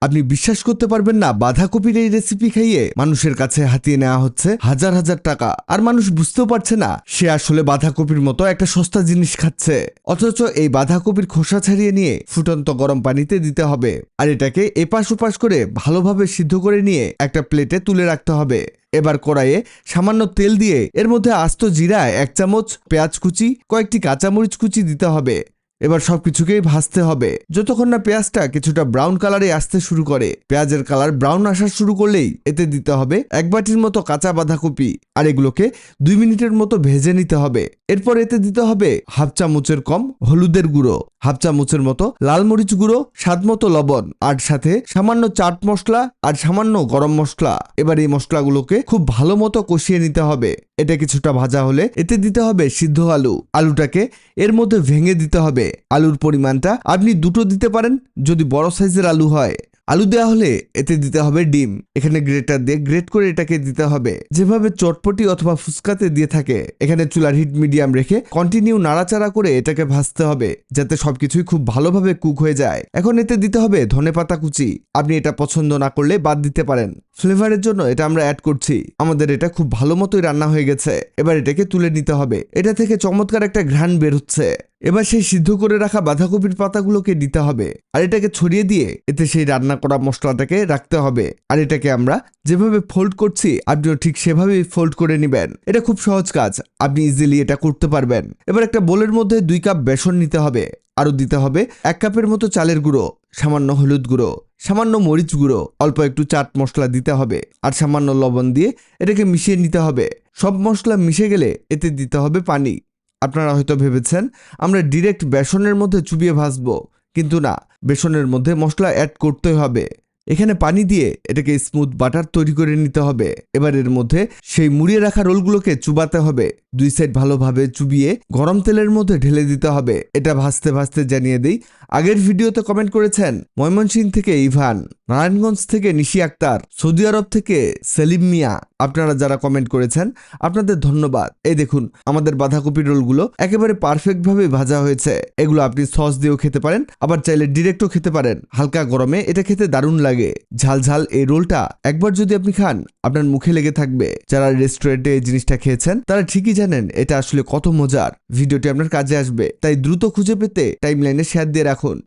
আপনি বিশ্বাস করতে পারবেন না, বাঁধাকপির এই রেসিপি খাইয়ে মানুষের কাছে হাতিয়ে নেওয়া হচ্ছে হাজার হাজার টাকা, আর মানুষ বুঝতেও পারছে না সে আসলে বাঁধাকপির মতো একটা সস্তা জিনিস খাচ্ছে। অথচ এই বাঁধাকপির খোসা ছাড়িয়ে নিয়ে ফুটন্ত গরম পানিতে দিতে হবে, আর এটাকে এপাশ ওপাশ করে ভালোভাবে সিদ্ধ করে নিয়ে একটা প্লেটে তুলে রাখতে হবে। এবার কড়াইয়ে সামান্য তেল দিয়ে এর মধ্যে আস্ত জিরা 1 চামচ, পেঁয়াজ কুচি, কয়েকটি কাঁচামরিচ কুচি দিতে হবে। এবার সবকিছুকেই ভাজতে হবে যতক্ষণ না পেঁয়াজটা কিছুটা ব্রাউন কালারে আসতে শুরু করে। পেঁয়াজের কালার ব্রাউন আসা শুরু করলেই এতে দিতে হবে 1 বাটির মতো কাঁচা বাঁধাকপি, আর এগুলোকে 2 মিনিটের মতো ভেজে নিতে হবে। এরপর এতে দিতে হবে 1/2 চামচের কম হলুদের গুঁড়ো, 1/2 চামচের মতো লাল মরিচ গুঁড়ো, স্বাদ মতো লবণ, আর সাথে সামান্য চাট মশলা আর সামান্য গরম মশলা। এবার এই মশলাগুলোকে খুব ভালো মতো কষিয়ে নিতে হবে। এটা কিছুটা ভাজা হলে এতে দিতে হবে সিদ্ধ আলু। আলুটাকে এর মধ্যে ভেঙে দিতে হবে। আলুর পরিমাণটা আপনি 2টো দিতে পারেন যদি বড় সাইজের আলু হয়। আলু দেওয়া হলে এতে দিতে হবে ডিম। এখানে গ্রেটার দিয়ে গ্রেট করে এটাকে দিতে হবে, যেভাবে চটপটি অথবা ফুচকাতে দিয়ে থাকে। এখানে চুলার হিট মিডিয়াম রেখে কন্টিনিউ নাড়াচাড়া করে এটাকে ভাজতে হবে যাতে সবকিছুই খুব ভালোভাবে কুক হয়ে যায়। এখন এতে দিতে হবে ধনেপাতা কুচি। আপনি এটা পছন্দ না করলে বাদ দিতে পারেন, ফ্লেভারের জন্য এটা আমরা অ্যাড করছি। আমাদের এটা খুব ভালো মতোই রান্না হয়ে গেছে। এবার এটাকে তুলে নিতে হবে। এটা থেকে চমৎকার একটা ঘ্রাণ বের হচ্ছে। এবার সেই সিদ্ধ করে রাখা বাঁধাকপির পাতাগুলোকে দিতে হবে, আর এটাকে ছড়িয়ে দিয়ে এতে সেই রান্না করা মশলাটাকে রাখতে হবে। আর এটাকে আমরা যেভাবে ফোল্ড করছি আপনিও ঠিক সেভাবেই ফোল্ড করে নেবেন। এটা খুব সহজ কাজ, আপনি ইজিলি এটা করতে পারবেন। এবার একটা বোলের মধ্যে 2 কাপ বেসন নিতে হবে, আরও দিতে হবে 1 কাপের মতো চালের গুঁড়ো, সামান্য হলুদ গুঁড়ো, সামান্য মরিচ গুঁড়ো, অল্প একটু চাট মশলা দিতে হবে, আর সামান্য লবণ দিয়ে এটাকে মিশিয়ে নিতে হবে। সব মশলা মিশে গেলে এতে দিতে হবে পানি। আপনারা হয়তো ভেবেছেন আমরা ডিরেক্ট বেসনের মধ্যে চুবিয়ে ভাজবো, কিন্তু না, বেসনের মধ্যে মশলা অ্যাড করতে হবে। এখানে পানি দিয়ে এটাকে স্মুথ বাটার তৈরি করে নিতে হবে। এবার এর মধ্যে সেই মুড়িয়ে রাখা রোলগুলোকে চুবাতে হবে। 2 সাইড ভালোভাবে চুবিয়ে গরম তেলের মধ্যে ঢেলে দিতে হবে। এটা ভাজতে ভাজতে জানিয়ে দিই, আগের ভিডিওতে কমেন্ট করেছেন ময়মনসিংহ থেকে ইভান, নারায়ণগঞ্জ থেকে নিশি আক্তার, সৌদি আরব থেকে সেলিম মিয়া। আপনারা যারা কমেন্ট করেছেন আপনাদের ধন্যবাদ। এই দেখুন আমাদের বাঁধাকপি রোলগুলো একেবারে পারফেক্ট ভাবে ভাজা হয়েছে। এগুলো আপনি সস দিয়েও খেতে পারেন, আবার চাইলে ডিরেক্টও খেতে পারেন। হালকা গরমে এটা খেতে দারুণ লাগে। ঝাল ঝাল এই রোলটা একবার যদি আপনি খান আপনার মুখে লেগে থাকবে। যারা রেস্টুরেন্টে এই জিনিসটা খেয়েছেন তারা ঠিকই জানেন এটা আসলে কত মজার। ভিডিওটি আপনার কাজে আসবে, তাই দ্রুত খুঁজে পেতে টাইমলাইনে শেয়ার দিয়ে রাখুন।